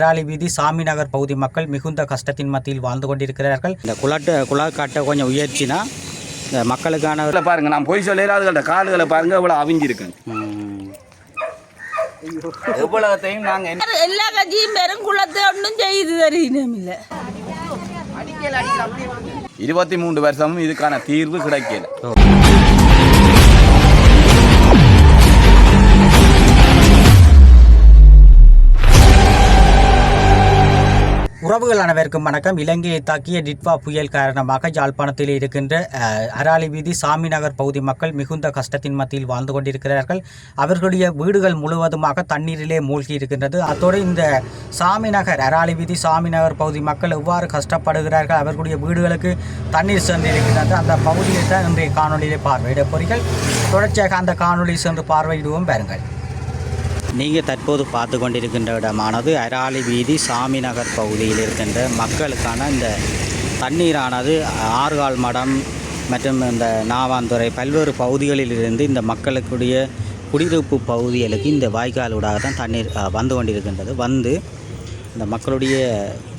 ராலி வீதி சாமி நகர் பகுதி மக்கள் மிகுந்த கஷ்டத்தின் மத்தியில் வாழ்ந்து கொண்டிருக்கிறார்கள். இந்த குளக்கட்டை கொஞ்சம் உயர்த்தினா இந்த மக்களுக்கான பாருங்க, நான் போய் சொல்லிடாதுகள கால்களை பாருங்க இவ்வளோ அவிஞ்சிருக்கு. எவ்வளோத்தையும் நாங்கள் எல்லா கட்சியும் பெரும் குளத்தை ஒன்றும் செய்து தரீனம் இல்லை. 23 வருஷமும் இதுக்கான தீர்வு கிடைக்கல. உறவுகள் அனைவருக்கும் வணக்கம். இலங்கையை தாக்கிய டிட்வா புயல் காரணமாக யாழ்ப்பாணத்தில் இருக்கின்ற அராலி வீதி சாமி நகர் பகுதி மக்கள் மிகுந்த கஷ்டத்தின் மத்தியில் வாழ்ந்து கொண்டிருக்கிறார்கள். அவர்களுடைய வீடுகள் முழுவதுமாக தண்ணீரிலே மூழ்கி இருக்கின்றது. அத்தோடு இந்த சாமி நகர் அராலி வீதி சாமி நகர் பகுதி மக்கள் எவ்வாறு கஷ்டப்படுகிறார்கள், அவர்களுடைய வீடுகளுக்கு தண்ணீர் சென்றிருக்கின்றது. அந்த பகுதியை தான் இன்றைய காணொலியிலே பார்வையிட போறீர்கள். தொடர்ச்சியாக அந்த காணொலி சென்று பார்வையிடுவோம் பாருங்கள். நீங்கள் தற்போது பார்த்து கொண்டிருக்கின்ற இடமானது அராலி வீதி சாமி நகர் பகுதியில் இருக்கின்ற மக்களுக்கான இந்த தண்ணீரானது ஆறுகால் மடம் மற்றும் இந்த நாவாந்துறை பல்வேறு பகுதிகளில் இருந்து இந்த மக்களுக்குடைய குடியிருப்பு பகுதிகளுக்கு இந்த வாய்க்காலூடாக தான் தண்ணீர் வந்து கொண்டிருக்கின்றது. வந்து இந்த மக்களுடைய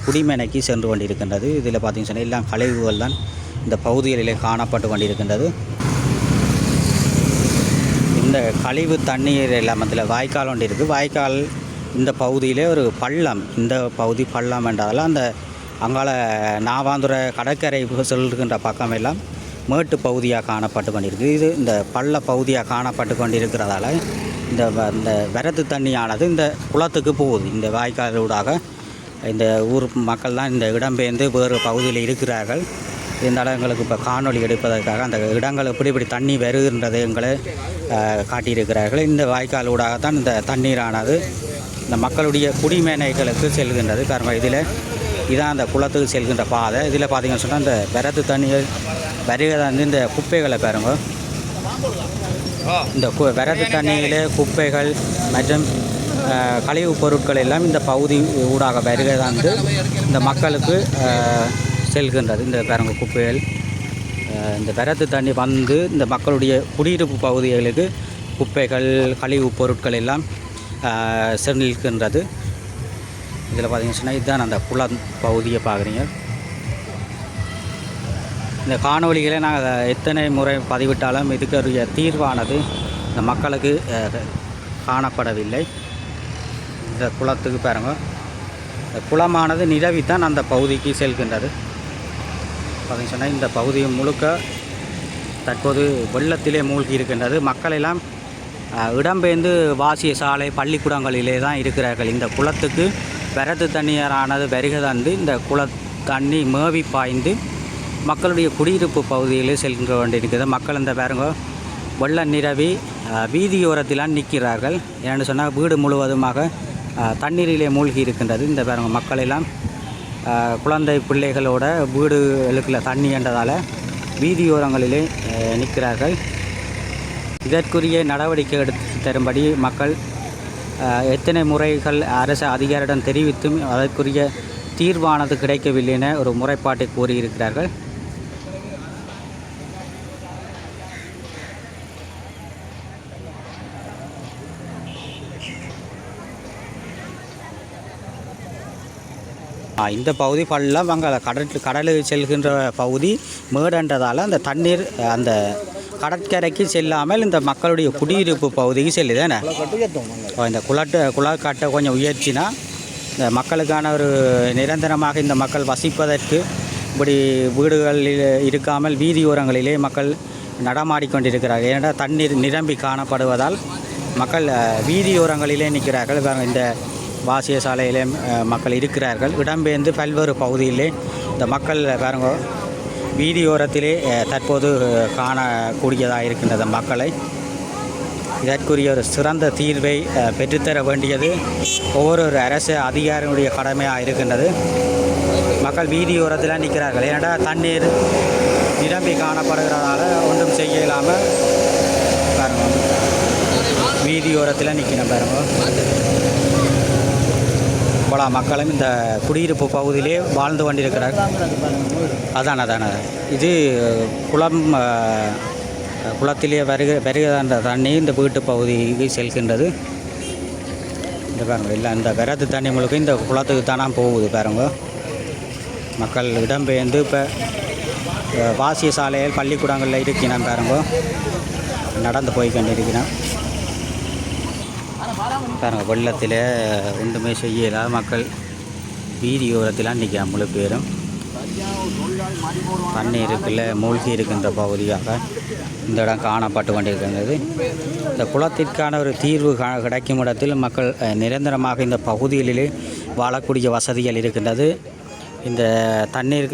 குடிமனைக்கு சென்று கொண்டிருக்கின்றது. இதில் பார்த்திங்கன்னு சொன்னால் எல்லாம் கழிவுகள் தான் இந்த பகுதிகளிலே காணப்பட்டு கொண்டிருக்கின்றது. இந்த கழிவு தண்ணீர் இல்லாமத்தில் வாய்க்கால் ஒன்று இருக்குது. வாய்க்கால் இந்த பகுதியிலே ஒரு பள்ளம், இந்த பகுதி பள்ளம் என்றால் அந்த அங்கால நாவாந்துறை கடற்கரை செல்கின்ற பக்கம் எல்லாம் மேட்டு பகுதியாக காணப்பட்டு கொண்டிருக்கு. இது இந்த பள்ள பகுதியாக காணப்பட்டு கொண்டிருக்கிறதால இந்த வரத்து தண்ணியானது இந்த குளத்துக்கு போகுது. இந்த வாய்க்காலூடாக இந்த ஊர் மக்கள் தான் இந்த இடம்பெயர்ந்து வேறு பகுதியில் இருக்கிறார்கள். இருந்தாலும் எங்களுக்கு இப்போ காணொலி எடுப்பதற்காக அந்த இடங்கள் இப்படி தண்ணி வருகின்றதை எங்களை காட்டியிருக்கிறார்கள். இந்த வாய்க்காலூடாகத்தான் இந்த தண்ணீரானது இந்த மக்களுடைய குடிமேனைகளுக்கு செல்கின்றது. காரணம் இதான் அந்த குளத்துக்கு செல்கின்ற பாதை. இதில் பார்த்திங்கன்னு சொன்னால் இந்த வரத்து தண்ணிகள் வருகை இந்த குப்பைகளை பாருங்க. இந்த வரத்து தண்ணியிலே குப்பைகள் மற்றும் கழிவுப் பொருட்கள் எல்லாம் இந்த பகுதி ஊடாக வருகை வந்து இந்த மக்களுக்கு செல்கின்றது. இந்த பாருங்க குப்பைகள் இந்த வரத்து தண்ணி வந்து இந்த மக்களுடைய குடியிருப்பு பகுதிகளுக்கு குப்பைகள் கழிவுப் பொருட்கள் எல்லாம் செல்கின்றது. இதில் பார்த்திங்கன்னு சொன்னால் இதுதான் அந்த குளம் பகுதியை பார்க்குறீங்க. இந்த காணொலிகளை நாங்கள் எத்தனை முறை பதிவிட்டாலும் இதுக்குரிய தீர்வானது இந்த மக்களுக்கு காணப்படவில்லை. இந்த குளத்துக்கு பாருங்க, இந்த குளமானது நிரவித்தான் அந்த பகுதிக்கு செல்கின்றது. பார்த்திங்கன்னு சொன்னால் இந்த பகுதி முழுக்க தற்போது வெள்ளத்திலே மூழ்கி இருக்கின்றது. மக்கள் எல்லாம் இடம்பெயர்ந்து வாசிய சாலை பள்ளிக்கூடங்களிலே தான் இருக்கிறார்கள். இந்த குளத்துக்கு வரத்து தண்ணீரானது வருகை தந்து இந்த குள தண்ணி மேவி பாய்ந்து மக்களுடைய குடியிருப்பு பகுதியிலே செல்கின்ற வேண்டியிருக்கிறது. மக்கள் இந்த பாருங்க வெள்ள நிரவி வீதியோரத்திலாம் நிற்கிறார்கள். ஏன்னு சொன்னால் வீடு முழுவதுமாக தண்ணீரிலே மூழ்கி இருக்கின்றது. இந்த பாருங்க மக்கள் எல்லாம் குழந்தை பிள்ளைகளோட வீடுகளுக்குள்ள தண்ணி என்றதால் வீதியோரங்களிலே நிற்கிறார்கள். இதற்குரிய நடவடிக்கை எடுத்து தரும்படி மக்கள் எத்தனை முறைகள் அரசு அதிகாரிடம் தெரிவித்தும் அதற்குரிய தீர்வானது கிடைக்கவில்லை என ஒரு முறைப்பாட்டை கூறியிருக்கிறார்கள். இந்த பகுதி பள்ளம் அங்கே கடலுக்கு செல்கின்ற பகுதி மேடன்றதால் அந்த தண்ணீர் அந்த கடற்கரைக்கு செல்லாமல் இந்த மக்களுடைய குடியிருப்பு பகுதிக்கு செல்லுதானே. இந்த குளக்கட்டை கொஞ்சம் உயர்த்தினா இந்த மக்களுக்கான ஒரு நிரந்தரமாக இந்த மக்கள் வசிப்பதற்கு இப்படி வீடுகளில் இருக்காமல் வீதியோரங்களிலே மக்கள் நடமாடிக்கொண்டிருக்கிறார்கள். ஏனென்றால் தண்ணீர் நிரம்பி காணப்படுவதால் மக்கள் வீதியோரங்களிலே நிற்கிறார்கள். இந்த வாசிய சாலையிலே மக்கள் இருக்கிறார்கள். இடம்பெயர்ந்து பல்வேறு பகுதியிலே இந்த மக்கள் பாருங்க வீதியோரத்திலே தற்போது காணக்கூடியதாக இருக்கின்றது. மக்களை இதற்குரிய ஒரு சிறந்த தீர்வை பெற்றுத்தர வேண்டியது ஒவ்வொரு அரசு அதிகாரிகளுடைய கடமையாக இருக்கின்றது. மக்கள் வீதியோரத்தில் நிற்கிறார்கள். ஏன்னா தண்ணீர் நிரம்பி காணப்படுகிறதால ஒன்றும் செய்ய இல்லாமல் பாருங்க வீதியோரத்தில் நிற்கணும். பாருங்க பல மக்களும் இந்த குடியிருப்பு பகுதியிலே வாழ்ந்து கொண்டிருக்கிறார். அதான இது குளத்திலே வருகிற தண்ணி இந்த வீட்டு பகுதிக்கு செல்கின்றது. இந்த பாருங்க எல்லாம் இந்த விரத்து தண்ணி முழுக்க இந்த குளத்துக்கு தானே போகுது பாருங்க. மக்கள் இடம்பெயர்ந்து இப்போ வாசிய சாலைகள் பள்ளிக்கூடங்களில் இருக்கிறேன் பாருங்க, நடந்து போய் கொண்டிருக்கிறேன் பாருங்க. வெள்ளத்தில் ஒன்றுமே செய்யல, மக்கள் வீதி ஓரத்தில் நிற்கிறான் முழு பேரும். தண்ணீருக்குள்ள மூழ்கி இருக்கின்ற பகுதியாக இந்த இடம் காணப்பட்டு கொண்டிருக்கின்றது. இந்த குளத்திற்கான ஒரு தீர்வு கிடைக்கும் இடத்தில் மக்கள் நிரந்தரமாக இந்த பகுதிகளிலே வாழக்கூடிய வசதிகள் இருக்கின்றது. இந்த தண்ணீர்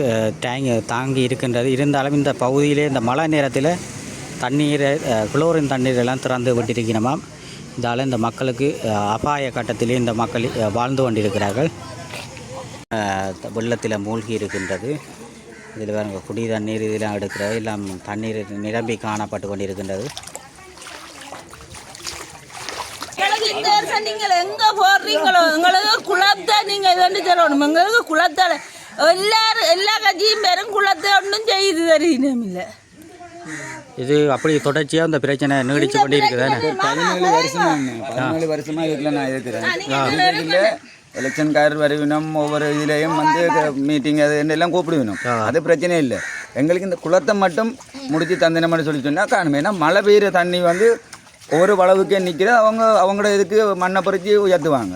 தாங்கி இருக்கின்றது. இருந்தாலும் இந்த பகுதியிலே இந்த மழை நேரத்தில் தண்ணீரை குளோரின் தண்ணீர் எல்லாம் திறந்து விட்டிருக்கிறோமா. இதால் இந்த மக்களுக்கு அபாய கட்டத்திலே இந்த மக்கள் வாழ்ந்து கொண்டிருக்கிறார்கள். வெள்ளத்தில் மூழ்கி இருக்கின்றது. இதில் வேறு குடி தண்ணீர் இதெல்லாம் எடுக்கிறது எல்லாம் தண்ணீர் நிரம்பி காணப்பட்டு கொண்டிருக்கின்றது. நீங்கள் எங்க போடுறீங்களோ எங்களுக்கு குளத்தை நீங்கள் இது சொல்லணும். எங்களுக்கு குளத்தால் எல்லா கட்சியும் பேரும் குளத்தை ஒன்றும் செய்து தரீனம் இல்லை. இது அப்படி தொடர்ச்சியாக இந்த பிரச்சனை நீடிச்சு கொண்டு இருக்குதானே. 17 வருஷமா இதுல நான் இருக்கிறேன். எலெக்ஷன்காரர் வருவினோம், ஒவ்வொரு இதுலேயும் வந்து மீட்டிங் அது எல்லாம் கூப்பிடுவினோம். அது பிரச்சனை இல்லை. எங்களுக்கு இந்த குளத்தை மட்டும் முடிச்சு தந்தினம்னு சொல்லி சொன்னால் காணுமே. ஏன்னா மழை பெய்கிற தண்ணி வந்து ஒவ்வொரு அளவுக்கே நிற்கிற அவங்களோட இதுக்கு மண்ணை பறித்து உயர்த்துவாங்க.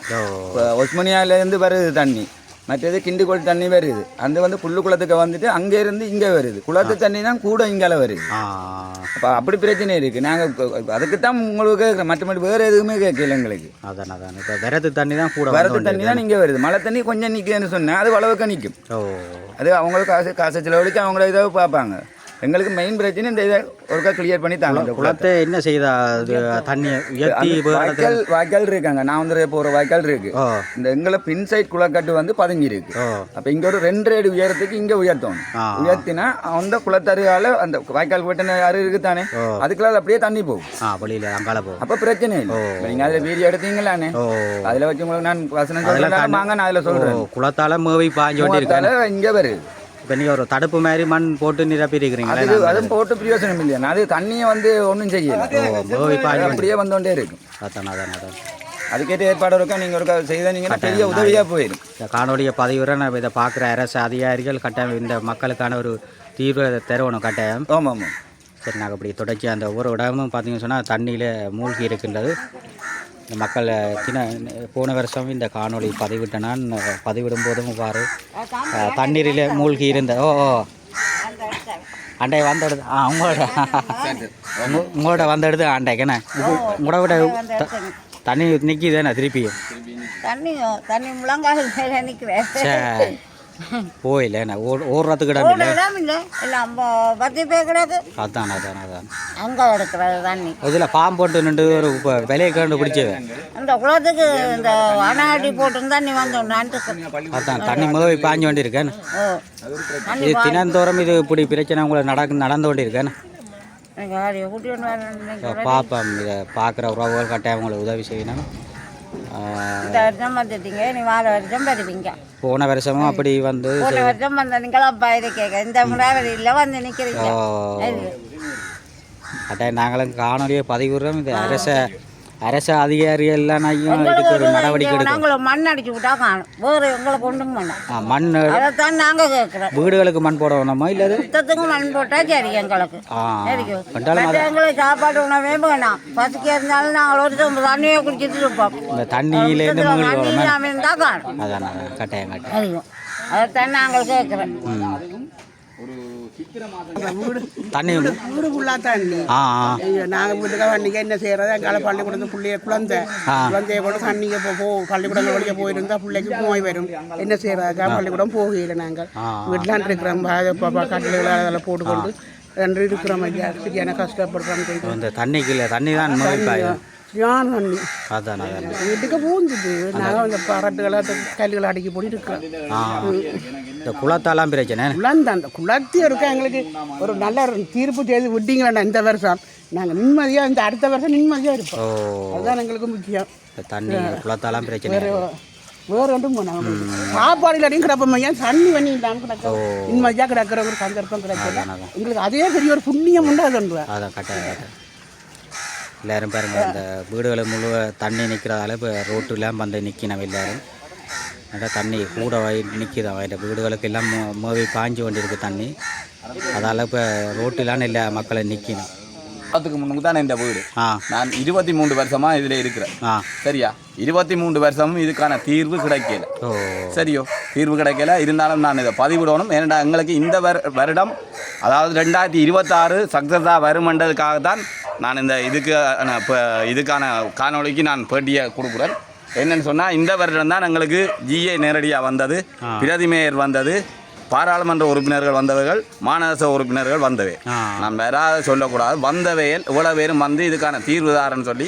ஒஸ்மனியாவிலேருந்து வருது தண்ணி, மற்றது கிண்டுகோள் தண்ணி வருது. அந்த வந்து புல்லு குளத்துக்கு வந்துட்டு அங்கேருந்து இங்கே வருது. குளத்து தண்ணி தான் கூட இங்கால வருது. அப்போ அப்படி பிரச்சனை இருக்குது. நாங்கள் அதுக்கு தான் உங்களுக்கு கேட்குறோம், மற்றபடி வேறு எதுவுமே கேட்கல எங்களுக்கு. அதான் இப்போ வரது தண்ணி தான் கூட, வரது தண்ணி தான் இங்கே வருது. மழை தண்ணி கொஞ்சம் நிற்குதுன்னு சொன்னால் அது அளவுக்கு நிற்கும். அது அவங்களுக்கு காசு செலவழிச்சு அவங்கள இதை பார்ப்பாங்க. எங்களுக்கு மெயின் பிரச்சனை இந்த இதை ஒருக்கா கிளியர் பண்ணி தாங்க. குளத்தை என்ன செய்தா தண்ணி வாய்க்கால் இருக்காங்க. நான் வந்து போகிற வாய்க்கால் இருக்கு. இந்த எங்களை பின் சைட் குளக்கட்டு வந்து பதுங்கி இருக்கு. அப்போ இங்கே ஒரு 2 அடி உயரத்துக்கு இங்கே உயர்த்தணும். உயர்த்தினா அந்த குளத்தருகால அந்த வாய்க்கால் போட்டு யாரும் இருக்கு தானே, அதுக்குள்ள அப்படியே தண்ணி போகும். அப்போ பிரச்சனை இல்லை. நீங்கள் அதில் வீடியோ எடுத்தீங்களானே, அதில் வச்சு உங்களுக்கு நான் வசனம் சொல்றேன் வாங்க, நான் அதில் சொல்கிறேன். குளத்தால மேவி பாஞ்சு இங்கே வருது. இப்போ நீங்கள் ஒரு தடுப்பு மாதிரி மண் போட்டு நிரப்பி இருக்கிறீங்க. அதுவும் போட்டு பிரயோசனம் இல்லையா. அது தண்ணியை வந்து ஒன்றும் செய்யல, அப்படியே வந்தோண்டே இருக்கும். அதான் அதுக்கேற்ற ஏற்பாடு இருக்கா. நீங்கள் ஒரு செய்தீங்கன்னா பெரிய உதவியாக போயிடும். இந்த காணொலியை பதிவுரை நம்ம இதை பார்க்குற அரசு அதிகாரிகள் கட்டாயம் இந்த மக்களுக்கான ஒரு தீர்வை தருவணும் கட்டாயம். ஆமாம். சரி, நாங்கள் அப்படி தொடர்ச்சி அந்த ஒவ்வொரு இடமும் பார்த்தீங்கன்னு சொன்னால் தண்ணியில் மூழ்கி இருக்கின்றது. இந்த மக்கள் போன வருஷம் இந்த காணொலி பதிவிட்டேன். பதிவிடும் போதும் பாரு தண்ணீரில் மூழ்கி இருந்த அண்டை வந்தெடுது. உங்களோட வந்தெடுத்து அண்டைக்கண்ணே உங்களோட விட தண்ணி நிற்கிதானே திருப்பியும் தண்ணி முழங்கால் மேலே நிற்கிறேன். சரி, போயில்ல ஓடுறதுக்கு இடம் இல்லை. அதான் அங்கே எடுக்கிறது தண்ணி. இதில் பாம்பு போட்டு நின்று ஒரு விலையை கண்டு பிடிச்சது. அந்த குளத்துக்கு இந்த அணாடி போட்டு தண்ணி வந்தோம். அதான் தண்ணி முதல் பாஞ்சு கொண்டு இருக்கேன். இது தினந்தோறும் இது இப்படி பிரச்சனை உங்களுக்கு நடந்து கொண்டு இருக்கேன். பாப்போம், இதை பார்க்குற உறவுகள் கட்டாயம் உங்களுக்கு உதவி செய்யணும். இந்த வருஷம் வந்துட்டீங்க, நீ 4 வருஷம் வருவீங்க. போன வருஷமும் அப்படி வந்து போன வருஷம் வந்த நீங்களா அப்பா இதை கேட்க இந்த முறை இல்லை வந்து நிற்கிறீங்க. கட்டாயம் நாங்களும் காணொலியை பதிவுறோம். இது அரசு அதிகாரிகள் எல்லாம் இதுக்கு ஒரு நடவடிக்கை எடுக்கும். நாங்கள் மண் அடிச்சு விட்டா காணும், வேறு எங்களுக்கு கொண்டும் பண்ணோம். மண் அதைத்தான் நாங்கள் கேட்குறோம். வீடுகளுக்கு மண் போட வேணாமா? இல்லை சுத்தத்துக்கு மண் போட்டால் சரி எங்களுக்கு. எங்களுக்கு சாப்பாடு உணவே வேணாம். பசிக்க இருந்தாலும் நாங்கள் ஒரு தண்ணியை குடிச்சிட்டு இருப்போம். இந்த தண்ணியிலேருந்து தண்ணி இருந்தால் காணும். அதான் கட்டாயம் அதிகம். அதைத்தான் நாங்கள் கேட்குறோம். தண்ணி வீடு ஃபுல்லாக தண்ணி. நாங்கள் வீட்டுக்காக வண்டிக்கு என்ன செய்யறது, எங்களால் பள்ளிக்கூடத்து பிள்ளைய குழந்தைய கூட தண்ணிக்கு பள்ளிக்கூடம் வழியாக போயிருந்தா பிள்ளைக்கு நோய் வரும். என்ன செய்யறதுக்காக பள்ளிக்கூடம் போகல. நாங்கள் வீட்டிலான் இருக்கிறோம். கட்டில்களை அதெல்லாம் போட்டுக்கொண்டு ரெண்டு இருக்கிறோம். ஐயா சரியான கஷ்டப்படுறோம். இந்த தண்ணிக்கு இல்லை, தண்ணி தான் சரியான தண்ணி. அதான் வீட்டுக்கு பூந்துது. நாங்கள் அந்த பரட்டுகளை கல்லுகளை அடிக்கி போட்டு இருக்கிறோம். இந்த குளத்தாலாம் பிரச்சனை அந்த குளத்தையும் இருக்கா. எங்களுக்கு ஒரு நல்ல தீர்ப்பு செய்து விட்டீங்களா இந்த வருஷம் நாங்கள் நிம்மதியாக, இந்த அடுத்த வருஷம் நிம்மதியாக இருப்போம். அதுதான் எங்களுக்கு முக்கியம். தண்ணி குளத்தாலாம் பிரச்சனை. வேறு ஒன்றும் போனாங்க சாப்பாடு இல்லாட்டியும் கிடப்போம். ஏன் தண்ணி பண்ணி இல்லாமல் கிடக்கும். நிம்மதியாக கிடக்கிற ஒரு சந்தர்ப்பம் கிடைக்கும். எங்களுக்கு அதே பெரிய ஒரு புண்ணியம் உண்டு. அது அதான் கட்டாயம். எல்லோரும் பாருங்க இந்த வீடுகளை முழுவ தண்ணி நிற்கிறதால இப்போ ரோட்டுலாம் வந்து நிற்கணும் எல்லோரும். நல்லா தண்ணி கூட நிற்கிது அவன் வீடுகளுக்கு எல்லாம் மோவி பாஞ்சு கொண்டிருக்கு தண்ணி. அதால் இப்போ ரோட்டிலான எல்லா மக்களை நிற்கணும். அதுக்கு முன்னுக்கு தான் இந்த வீடு. நான் 23 வருஷமாக இதில் இருக்கிறேன். சரியா, 23 வருஷமும் இதுக்கான தீர்வு கிடைக்கல. சரியோ, தீர்வு கிடைக்கல. இருந்தாலும் நான் இதை பதிவிடணும். ஏன்னா எங்களுக்கு இந்த வருடம் அதாவது 2026 சக்ஸஸாக வருமன்றதுக்காகத்தான் நான் இந்த இதுக்கான காணொலிக்கு நான் பேட்டியை கொடுக்குறேன். என்னன்னு சொன்னால் இந்த வருடம் தான் எங்களுக்கு ஜிஏ நேரடியாக வந்தது, பிரதி மேயர் வந்தது, பாராளுமன்ற உறுப்பினர்கள் வந்தவர்கள், மாநகர உறுப்பினர்கள் வந்தவை. நான் வேற சொல்லக்கூடாது. வந்தவையில் இவ்வளோ பேரும் வந்து இதுக்கான தீர்வுதாரன்னு சொல்லி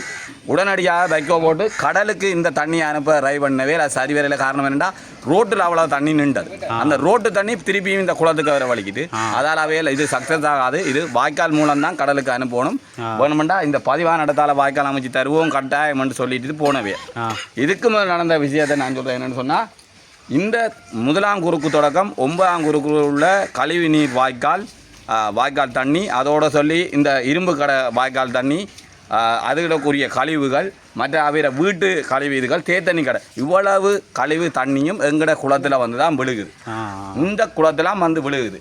உடனடியாக வைக்கோ போட்டு கடலுக்கு இந்த தண்ணியை அனுப்ப ட்ரை பண்ணவே அது சரி வரையில். காரணம் என்னென்னா ரோட்டில் அவ்வளோ தண்ணி நின்றது. அந்த ரோட்டு தண்ணி திருப்பியும் இந்த குளத்துக்கு வர வலிக்குது. அதால் அவையில் இது சக்ஸஸ் ஆகாது. இது வாய்க்கால் மூலம் தான் கடலுக்கு அனுப்பணும். வேணுமெண்டா இந்த பதிவான இடத்தால வாய்க்கால் அமைச்சு தருவோம் கட்டாயம்னு சொல்லிட்டு போனவே. இதுக்கு முதல் நடந்த விஷயத்தை நான் சொல்கிறேன் என்னென்னு சொன்னால், இந்த முதலாம் குறுக்கு தொடக்கம் 9ஆம் குறுக்கு உள்ள கழிவு நீர் வாய்க்கால் தண்ணி, அதோடு சொல்லி இந்த இரும்பு கடை வாய்க்கால் தண்ணி, அதுகளுக்குரிய கழிவுகள், மற்ற அவைய வீட்டு கழிவு இதுகள், தேத்தண்ணி கடை, இவ்வளவு கழிவு தண்ணியும் எங்கட குளத்தில் வந்து தான் விழுகுது. இந்த குளத்தெல்லாம் வந்து விழுகுது.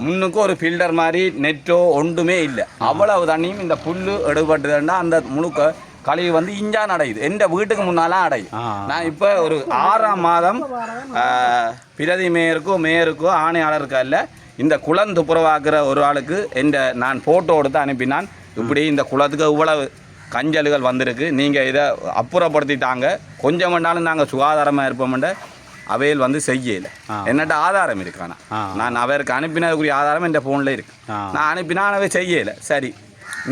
முன்னுக்கு ஒரு ஃபில்டர் மாதிரி நெட்டோ ஒன்றுமே இல்லை. அவ்வளவு தண்ணியும் இந்த புல் எடுபட்டுதுன்னா அந்த முழுக்க கழிவு வந்து இஞ்சா அடையுது. எந்த வீட்டுக்கு முன்னாலாம் அடையும். நான் இப்போ ஒரு 6ஆம் மாதம் பிரதி மேயருக்கோ ஆணையாளருக்கோ இல்லை, இந்த குளம் துப்புரவாக்குற ஒரு ஆளுக்கு நான் ஃபோட்டோ எடுத்து அனுப்பினான். இப்படி இந்த குளத்துக்கு இவ்வளவு கஞ்சல்கள் வந்திருக்கு, நீங்கள் இதை அப்புறப்படுத்திட்டாங்க, கொஞ்சம் வேண்டாலும் நாங்கள் சுகாதாரமாக இருப்போம்ன்ற அவையில் வந்து செய்யலை. என்னட்ட ஆதாரம் இருக்கு. நான் அவருக்கு அனுப்பினதுக்குரிய ஆதாரம் என் ஃபோனில் இருக்குது. நான் அனுப்பினான் அவை செய்யலை. சரி,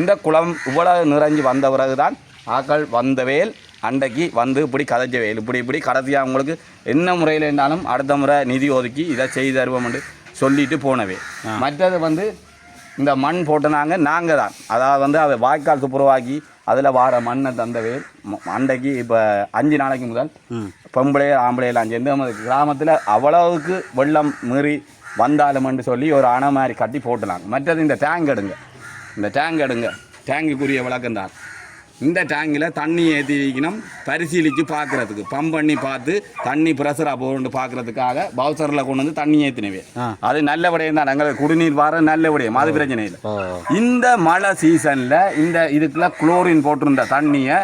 இந்த குளம் இவ்வளவு நிறைஞ்சு வந்த பிறகு தான் ஆக்கள் வந்தவேல் அன்றைக்கு வந்து இப்படி கதைச்சவேல் இப்படி கடைசியாக அவங்களுக்கு என்ன முறையில் இருந்தாலும் அடுத்த முறை நிதி ஒதுக்கி இதை செய்து தருவோம்னு சொல்லிட்டு போனவே. மற்றது வந்து இந்த மண் போட்டுனாங்க நாங்கள் தான். அதாவது வந்து அதை வாய்க்கால் துப்புரவாக்கி அதில் வார மண்ணை தந்தவேல் அன்றைக்கு இப்போ 5 நாளைக்கு முதல் பொம்பளையர் ஆம்பளையெல்லாம் சேர்ந்து கிராமத்தில் அவ்வளவுக்கு வெள்ளம் மீறி வந்தாலும்னு சொல்லி ஒரு அணை மாதிரி கட்டி போட்டுனாங்க. மற்றது இந்த டேங்க் எடுங்க, டேங்குக்குரிய விளக்கம்தான். இந்த டேங்கில் தண்ணி ஏற்றி வைக்கணும், பரிசீலித்து பார்க்குறதுக்கு, பம்ப் பண்ணி பார்த்து தண்ணி ப்ரெஷராக போகணுன்னு பார்க்குறதுக்காக பவுசரில் கொண்டு வந்து தண்ணி ஏற்றினவே. அது நல்ல விடயம் தான், எங்களுக்கு குடிநீர் வர நல்ல விடயம், அது பிரச்சனை இல்லை. இந்த மழை சீசனில் இதுக்குள்ள குளோரின் போட்டிருந்த தண்ணியை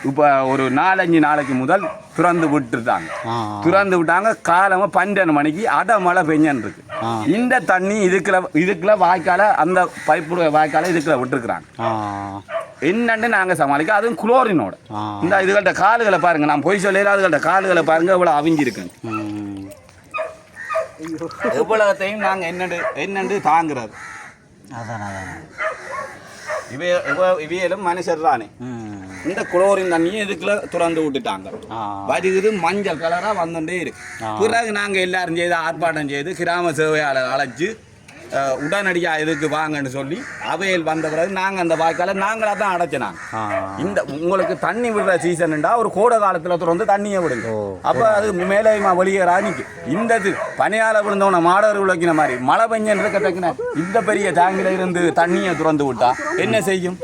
இப்போ ஒரு 4-5 நாளைக்கு முதல் திறந்து விட்டாங்க. காலமாக 12 மணிக்கு மழை பெஞ்சன்னு இருக்கு. இந்த தண்ணி இதுக்குள்ள வாய்க்கால, அந்த பைப்பு வாய்க்கால இதுக்குள்ள விட்டுருக்குறாங்க. என்னன்னு நாங்கள் சமாளிக்க, அதுவும் குளோரினோட. இந்த இதுகள்கிட்ட காலுகளை பாருங்க, நான் பொய் சொல்ல அதுகள்கிட்ட காலுகளை பாருங்க எவ்வளோ அவிஞ்சிருக்கு. எவ்வளோத்தையும் நாங்கள் என்னண்டு தாங்குறது. இவையிலும் மனுஷர் தானே. இந்த குளோரின் தண்ணியை இதுக்குள்ள திறந்து விட்டுட்டாங்க. வருகிறது மஞ்சள் கலராக வந்துட்டே இருக்கு. பிறகு நாங்கள் எல்லாரும் செய்து ஆர்ப்பாட்டம் செய்து கிராம சேவையாளர் அழைச்சி உடனடியாக இதுக்கு வாங்கன்னு சொல்லி அவையில் வந்த பிறகு நாங்கள் அந்த வாய்க்கால நாங்களாக தான் அடைச்சினாங்க. இந்த உங்களுக்கு தண்ணி விடுற சீசன்டா ஒரு கோடை காலத்தில் திறந்து தண்ணியை விடுங்க. அப்போ அது மேலே வெளியேறா நிற்கு. இந்த பனியால் விழுந்தவன மாடர் விளக்கின மாதிரி மழை பெஞ்சன் இருக்க தக்கின இந்த பெரிய டேங்கில் இருந்து தண்ணியை திறந்து விட்டா என்ன செய்யும்?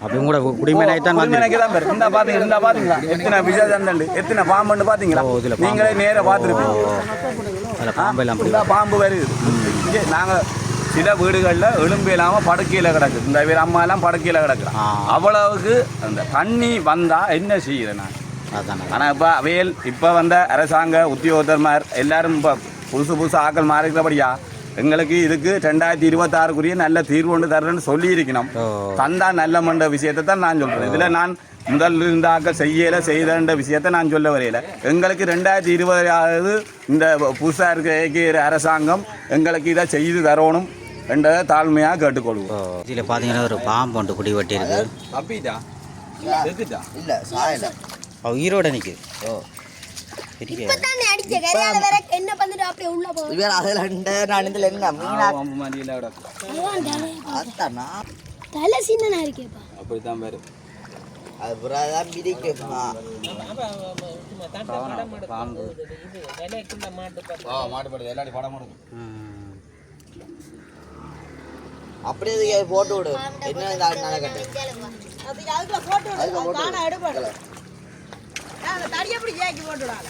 அப்படி கூட குடிமேனைக்கு தான் பேர். இந்த பார்த்தீங்களா எத்தனை விஜயதண்டல் எத்தனை பாம்புன்னு பார்த்தீங்களா? நீங்களே நேராக பார்த்துருப்பீங்க. பாம்பு வருது. நாங்கள் சில வீடுகளில் எலும்பு இல்லாமல் படுக்கையில் கிடக்குது. இந்த வீடு அம்மா எல்லாம் படுக்கையில் கிடக்குறோம். அவ்வளவுக்கு அந்த தண்ணி வந்தால் என்ன செய்கிறேன் நான். ஆனால் இப்போ வந்த அரசாங்க உத்தியோகத்தர்மார் எல்லாரும் இப்போ புதுசு ஆக்கள் மாறிக்கிறபடியா எங்களுக்கு இதுக்கு 2026க்குரிய நல்ல தீர்வு ஒன்று தர்றேன்னு சொல்லியிருக்கணும். தந்தா நல்ல மண்ட விஷயத்தை தான் நான் சொல்கிறேன். இதில் நான் முதல் இருந்தாக்க செய்தன்ற விஷயத்தை நான் சொல்ல வரையில. எங்களுக்கு 2020 இந்த புதுசாக இருக்கிற அரசாங்கம் எங்களுக்கு இதை செய்து தரணும் என்றதை தாழ்மையாக கேட்டுக்கொள்வோம். இதில் பார்த்தீங்கன்னா ஒரு பாம்பு ஒன்று குடி வெட்டி இருக்கு. அப்படிட்டா இல்லை உயிரோட நிற்குது. அப்படித்தான் பேரு. மாட்டுப்படுது எல்லாரும் படம் அப்படியே இதுக்கு போட்டு விடு என்ன நடக்கட்டு அதுக்குள்ள போட்டு விடு தானா எடுபடும் அந்த தடியை அப்படி ஜேக்கி போட்டு விடாத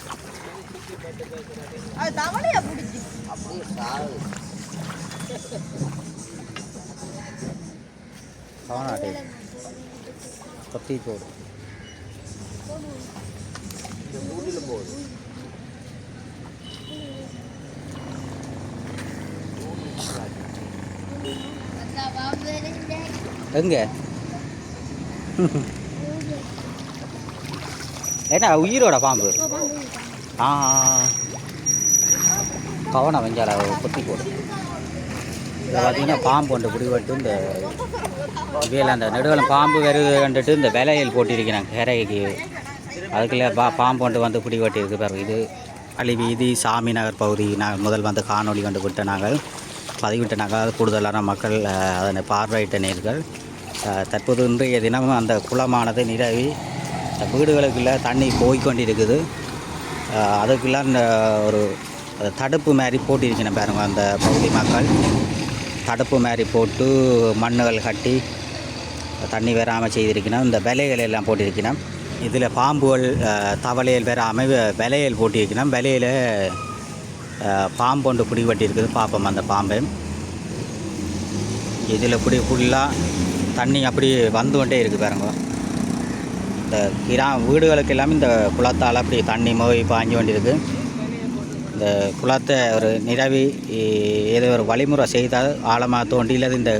அது தவளையை பிடிச்சி அப்படியே சாவு கவனாட்டே கொத்தி போடு கூட்டிலும் போகுது எங்க என்ன உயிரோட பாம்பு ஆ கவனம் வெஞ்சால கொத்தி போடு இதில் பார்த்தீங்கன்னா பாம்பு ஒன்று பிடிபட்டு இந்த இவையில் அந்த நெடுவலம் பாம்பு வருது கண்டுட்டு இந்த விலையில் போட்டிருக்கிறாங்க கரைக்கு அதுக்குள்ளே பாம்பு ஒன்று வந்து பிடிபட்டு இருக்கு பாருங்க. இது அழிவீதி சாமி நகர் பகுதி நாங்கள் முதல் வந்து காணொலி கண்டு விட்ட நாங்கள் பதிவிட்ட நாங்கள் கூடுதலான மக்கள் அதனை பார்வையிட்ட நேர்கள் தற்போது இன்றைய தினமும் அந்த குளமானது நிரவி வீடுகளுக்குள்ளே தண்ணி போய்கொண்டிருக்குது. அதுக்குள்ளே அந்த ஒரு தடுப்பு மாதிரி போட்டிருக்கணும் பாருங்க. அந்த பகுதி மக்கள் தடுப்பு மாதிரி போட்டு மண்ணுகள் கட்டி தண்ணி வராமல் செய்திருக்கணும். இந்த விலைகள் எல்லாம் போட்டிருக்கணும். இதில் பாம்புகள் தவளையல் வராமல் விலையல் போட்டிருக்கணும். விலையில் பாம்பு ஒன்று பிடிபட்டி இருக்குது. பார்ப்போம் அந்த பாம்பை. இதில் இப்படி ஃபுல்லாக தண்ணி அப்படி வந்து கொண்டே இருக்குது பாருங்க. இந்த வீடுகளுக்கு எல்லாமே இந்த குளத்தால் அப்படி தண்ணி மோய் பாஞ்சு கொண்டிருக்கு. இந்த குளத்தை ஒரு நிரவி ஏதோ ஒரு வழிமுறை செய்தால் ஆழமாக தோண்டி இல்லை இந்த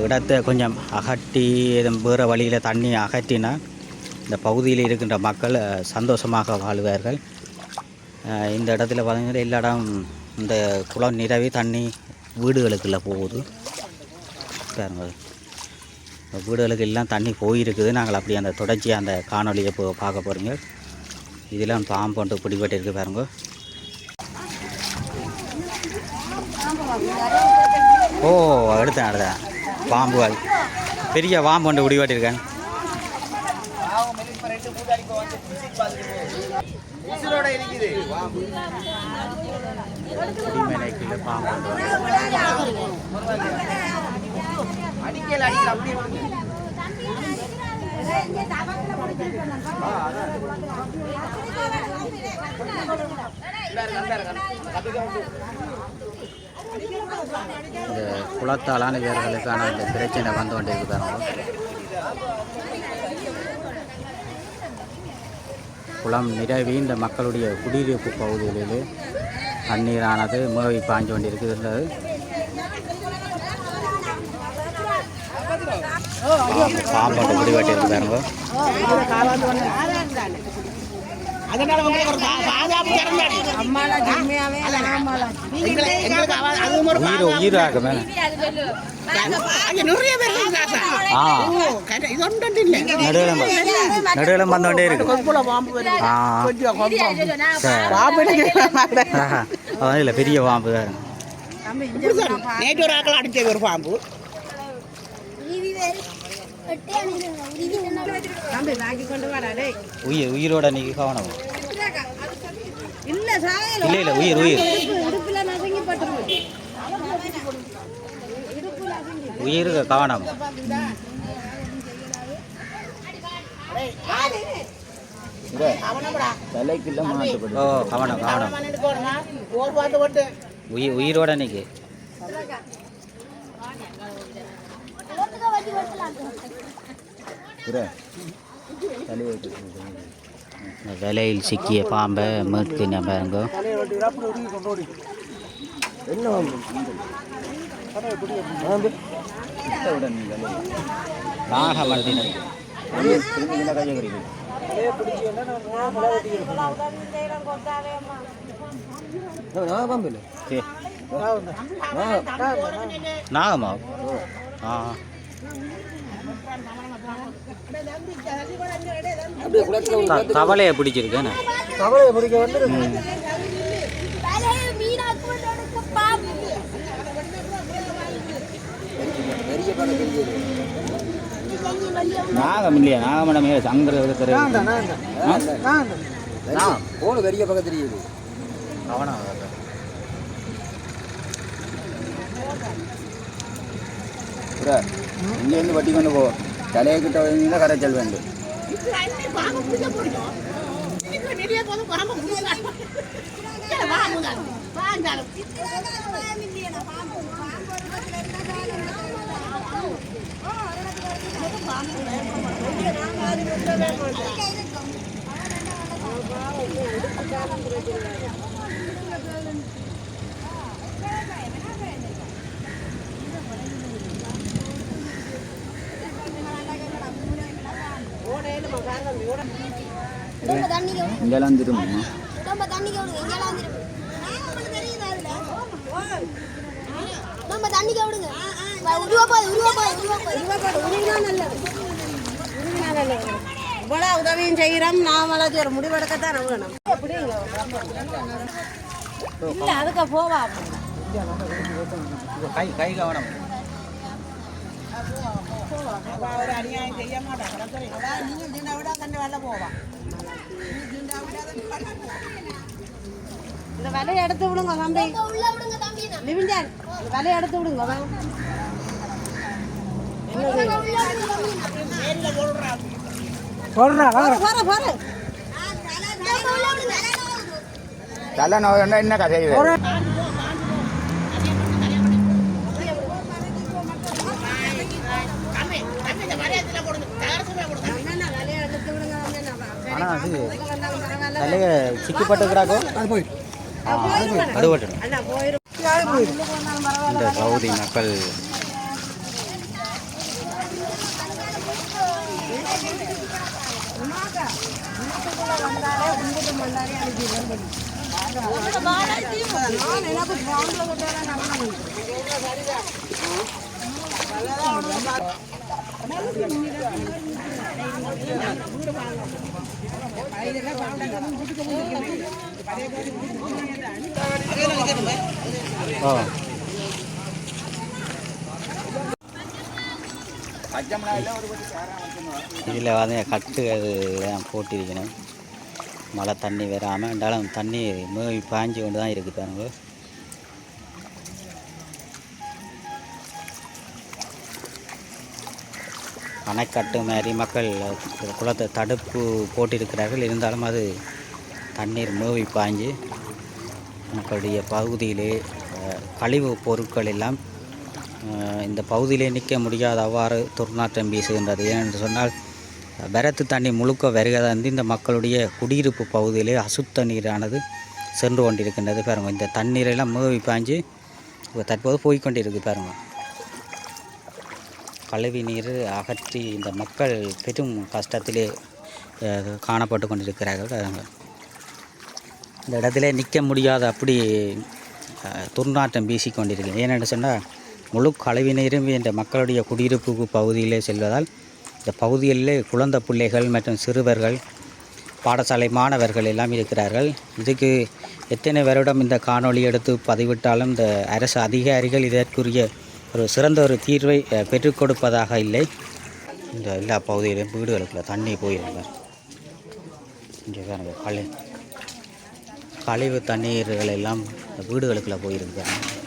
இடத்தை கொஞ்சம் அகட்டி வேறு வழியில் தண்ணி அகற்றினா இந்த பகுதியில் இருக்கின்ற மக்கள் சந்தோஷமாக வாழ்வார்கள். இந்த இடத்துல பார்த்தீங்கன்னா எல்லா இடம் இந்த குளம் நிரவி தண்ணி வீடுகளுக்குள்ளே போகுது பாருங்க. வீடுகளுக்கு எல்லாம் தண்ணி போயிருக்குது. நாங்கள் அப்படி அந்த தொடர்ச்சியாக அந்த காணொலியை பார்க்க போகிறீங்க. இதெல்லாம் பாம்பு ஒன்று பிடிபட்டு இருக்குது பாருங்க. ஓ எடுத்தேன் பாம்புகள் பெரிய பாம்பு ஒன்று பிடிபட்டிருக்கேன். குடிமேலைக்குள்ள பாம்பு இந்த குளத்தாலான வீரர்களுக்கான இந்த பிரச்சனை வந்து கொண்டிருக்கு பாருங்க. குளம் நிரவி இந்த மக்களுடைய குடியிருப்பு பகுதிகளில் தண்ணீரானது முகவி பாஞ்சு கொண்டிருக்கிறது. பாம்பு பிடிபட்டு இருக்கு பாருங்க. உயிராக மேலே நடுவில் வந்துட்டே இருக்கு. அதான் இல்லை பெரிய பாம்பு தான். நேற்று ஒரு ஆக்கள் அடிச்சது ஒரு பாம்பு. உயிரோட நீங்க கவனம் இல்லை உயிர் உயிருக்கு கவனம். ஓ கவனம் உயிரோட நீங்க விலையில் சிக்கிய பாம்பை மீட்கின பாருங்க. நாகமர்தினம் நாகமா தவளையை பிடிச்சிருக்கேன். தவளையை பிடிக்க வந்து நாகம் இல்லையா? நாகமடமே சங்கர போன பெரிய பக்கம் தெரியுது. கவனம் இருக்கிற இங்கேருந்து வட்டி கொண்டு போ தலையை கிட்ட வந்தீங்கன்னா கரைச்சல் வேண்டும் இங்கெல்லாம் திரும்புமா இவ்வளோ உதவியும் செய்கிறோம் நாமளாச்சும் ஒரு முடிவெடுக்கத்தான் வேணும் இல்லை அதுக்கு போவா கை கவனம் ஒரு அநியாயம் செய்ய மாட்டாங்க நீங்கள் சின்ன விட கண்டு வரல போவா இந்த விலையை எடுத்து விடுங்க தம்பி லிவிஞ்சன் விலையை எடுத்து விடுங்க தலை நோய் என்ன கதை ஆனால் அது தலையை சிக்கிப்பட்டுக்கிறாக்கோ அது போட்டு இந்த பகுதி மக்கள் இதில் வந்து கட்டு அதெல்லாம் போட்டிருக்கணும் மழை தண்ணி வராமல் இருந்தாலும் தண்ணி மூவி பாய்ஞ்சு கொண்டு தான் இருக்குது பாருங்க அணைக்கட்டு மாதிரி மக்கள் குளத்தை தடுப்பு போட்டிருக்கிறார்கள் இருந்தாலும் அது தண்ணீர் மூவி பாய்ஞ்சு மக்களுடைய பகுதியிலே கழிவு பொருட்கள் எல்லாம் இந்த பகுதியிலே நிற்க முடியாத அவ்வாறு துர்நாற்றம் வீசுகின்றது ஏனென்று சொன்னால் வரத்து தண்ணி முழுக்க வருகிறதா இருந்து இந்த மக்களுடைய குடியிருப்பு பகுதியிலே அசுத்த நீரானது சென்று கொண்டிருக்கின்றது பாருங்கள் இந்த தண்ணீரெல்லாம் மூவி பாய்ஞ்சு தற்போது போய்கொண்டிருக்கு பாருங்கள் கழிவு நீர் அகற்றி இந்த மக்கள் பெரும் கஷ்டத்திலே காணப்பட்டு கொண்டிருக்கிறார்கள் பாருங்கள் இந்த இடத்துல நிற்க முடியாத அப்படி துர்நாற்றம் வீசி கொண்டிருக்கு ஏனென்று சொன்னால் முழு கழிவு நீரும் இந்த மக்களுடைய குடியிருப்பு பகுதியிலே செல்வதால் இந்த பகுதிகளிலே குழந்தை பிள்ளைகள் மற்றும் சிறுவர்கள் பாடசாலை மாணவர்கள் எல்லாம் இருக்கிறார்கள் இதுக்கு எத்தனை வருடம் இந்த காணொளி எடுத்து பதிவிட்டாலும் இந்த அரசு அதிகாரிகள் இதற்குரிய ஒரு சிறந்த ஒரு தீர்வை பெற்றுக் கொடுப்பதாக இல்லை இந்த எல்லா பகுதியிலும் வீடுகளுக்குள்ள தண்ணி போயிருந்தார் இங்கே கழிவு தண்ணீர்கள் எல்லாம் வீடுகளுக்குள்ளே போயிருக்காங்க